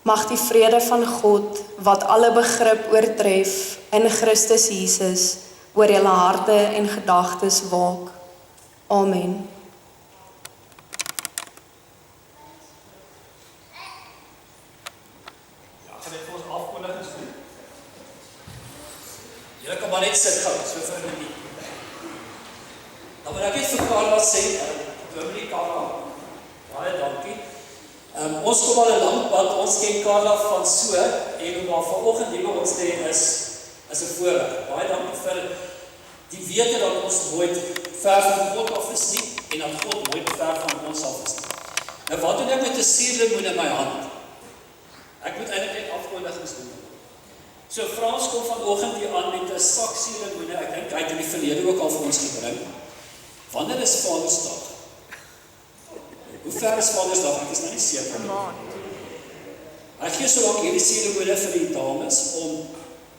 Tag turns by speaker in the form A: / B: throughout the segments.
A: Mag die vrede van God, wat alle begrip oortref, in Christus Jesus, oor julle harte en gedagtes waak. Amen.
B: Julle kan maar net sit gou, so vir 'n minuut. Dan wil ek net vir Carla sê, Dominee Carla, baie dankie. Ons kom al 'n lang pad, ons ken Carla van so, en om haar vanoggend hier by ons te hê is 'n voorreg. Baie dankie vir die wete dat ons nooit ver van God af is nie, en dat God nooit ver van ons af is nie. Nou wat doen ek met 'n suurlemoen in my hand? Ek moet eintlik net afkondigings doen. So Frans kom vanoggend hier aan met 'n sak suurlemoene. Ek dink hy het in die verlede ook al vir ons gebring. Wanneer is Vadersdag? Hoe ver is Vadersdag? Ek is nou nie seker nie. Hy gee so lank hierdie suurlemoene vir die dames om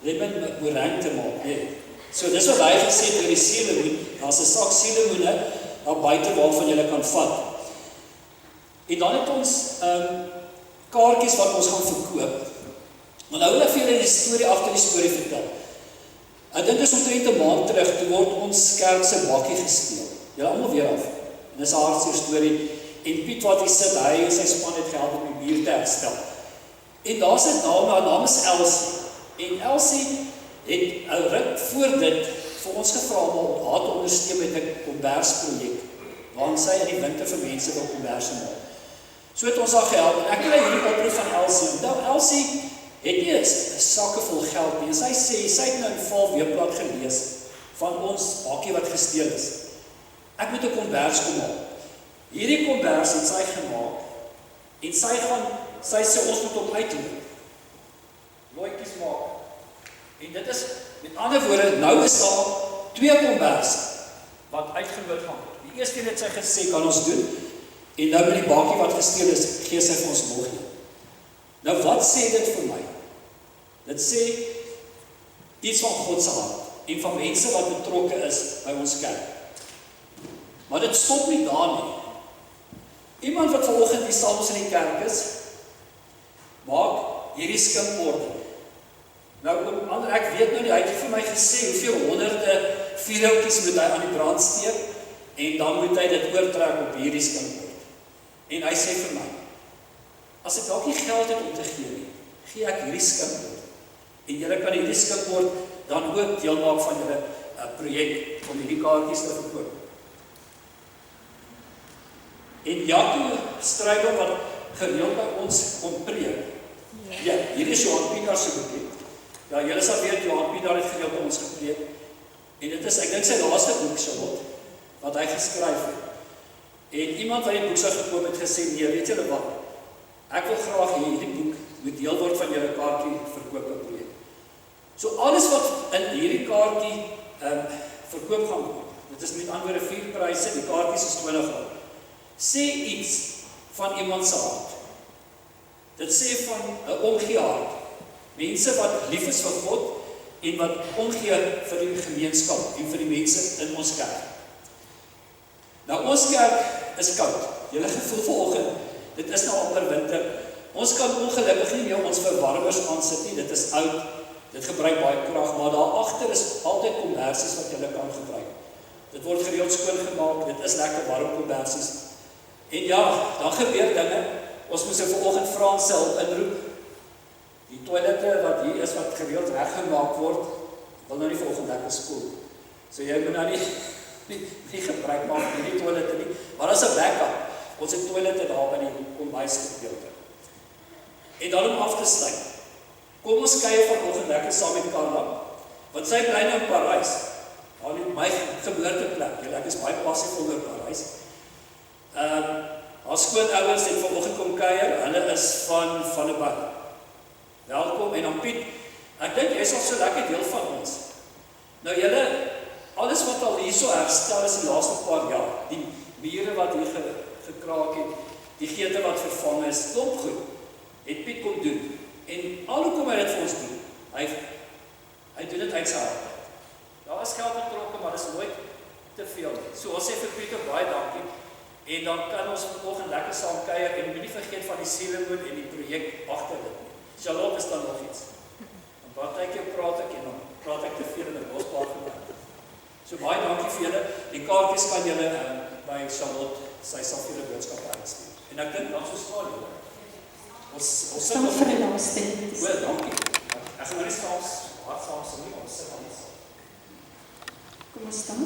B: lemon meringue te maak. Nee. So dis wat hy gesê het oor die suurlemoen. Daar's 'n sak suurlemoene daar buite waarvan jy kan vat. En dan het ons kaartjies wat ons gaan verkoop. Maar nou wil ek vir julle die storie agter die storie vertel. Ek dink dis omtrent 'n maand terug, toe word ons kerk se bakkie gesteel. Julle almal weer af. En dis 'n hartseer storie. En Piet wat hier sit, hy en sy span het gehelp om die muur te herstel. En daar's 'n dame, haar naam is Elsie. En Elsie het 'n ruk voor dit vir ons gevra om haar te ondersteun met 'n kombersprojek, waarin sy in die winter vir mense wil komberse maak. So het ons haar gehelp. En ek kry hierdie oproep van Elsie. Nou Elsie het nie 'n sakke vol geld nie. Sy sê, sy het nou 'n val weekblad gelees van ons bakkie wat gesteel is. Ek moet 'n kombers kom maak. Hierdie kombers het sy gemaak en sy sê ons moet hom uitloop. Looitjies maak. En dit is, met ander woorde, nou is daar 2 komberse wat uitgeloop gaan word. Die eerste het sy gesê, kan ons doen. En nou met die bakkie wat gesteel is, gee sy vir ons nog nie. Nou wat sê dit vir my? Dit sê iets van God se hart en van mense wat betrokke is by ons kerk. Maar dit stop nie daar nie. Iemand wat vanoggend hier saam ons in die kerk is, maak hierdie skinkborde. Nou, ek weet nou nie, hy het vir my gesê hoeveel honderde vuurhoutjies moet hy aan die brand steek en dan moet hy dit oortrek op hierdie skinkbord. En hy sê vir my, as ek dalk nie geld het om te gee nie, gee ek hierdie skinkbord. En julle kan hierdie skinkbord dan ook deel maak van julle projek om hierdie kaartjies te verkoop. En Jaco Strydom wat gereeld by ons kom preek. Ja, hier is Johan Pienaar se boek. Ja, julle sal weet Johan Pienaar het gereeld by ons gepreek. En dit is, ek dink sy laaste boek Charlotte, wat hy geskryf het. En iemand wat die boek sou gekoop het gesê, nee, weet julle wat? Ek wil graag hê hierdie boek moet deel word van julle kaartjie verkoop projek. So alles wat in hierdie kaartjie verkoop gaan word. Dit is met ander woorde 4 pryse, die kaartjies is R20. Sê iets van iemand se hart. Dit sê van 'n omgee hart. Mense wat lief is vir God en wat omgee vir die gemeenskap en vir die mense in ons kerk. Nou ons kerk is koud. Julle gevoel vanoggend, dit is nou amper winter. Ons kan ongelukkig nie meer ons verwarmers aansit nie. Dit is oud. Dit gebruik baie krag, maar daar agter is altyd kombersies wat julle kan gebruik. Dit word gereeld skoongemaak. Dit is lekker warm kombersies. En ja, dan gebeur dinge. Ons moes vanoggend Frans se hulp inroep. Die toilette wat hier is wat gereeld reggemaak word, wil nou nie vanoggend lekker spoel. So jy moet nou nie gebruik maak van die toilette nie. Maar as 'n backup, ons het toilette daar by die kombuisgedeelte. En dan om af te sluit. Kom ons kuier vanoggend lekker saam met Carla, want sy bly nou in Parys. Daar in my geboorteplek. Ek is baie passief oor Parys. Haar skoonouers het vanoggend kom kuier. Hulle is van 'n bad. Welkom en dan Piet. Ek dink jy is al so lekker deel van ons. Nou julle, alles wat al hierso herstel is die laaste paar jaar. Die mure wat hier gekraak het, die geite wat vervang is, klop goed. Het Piet kom doen. En al hoekom hy dit vir ons doen, hy doen dit uit sy hart. Daar is geld betrokke, maar dit is nooit te veel. So ons sê vir Piet baie dankie. En dan kan ons vanoggend lekker saam kuier en moenie vergeet van die seelemoen en die projek agter dit nie. Charlotte, is dan nog iets? En partykeer praat ek en dan praat ek te veel in 'n bospaar gebied. So baie dankie vir julle. Die kaartjies kan julle by Charlotte, sy sal vir julle boodskappe uitstuur. En ek dink dan so skaal julle. Ons sit nog
C: vir die laaste.
B: Wel, dankie. Ek gaan nou nie saam sing nie, ons sit anders.
C: Kom ons staan.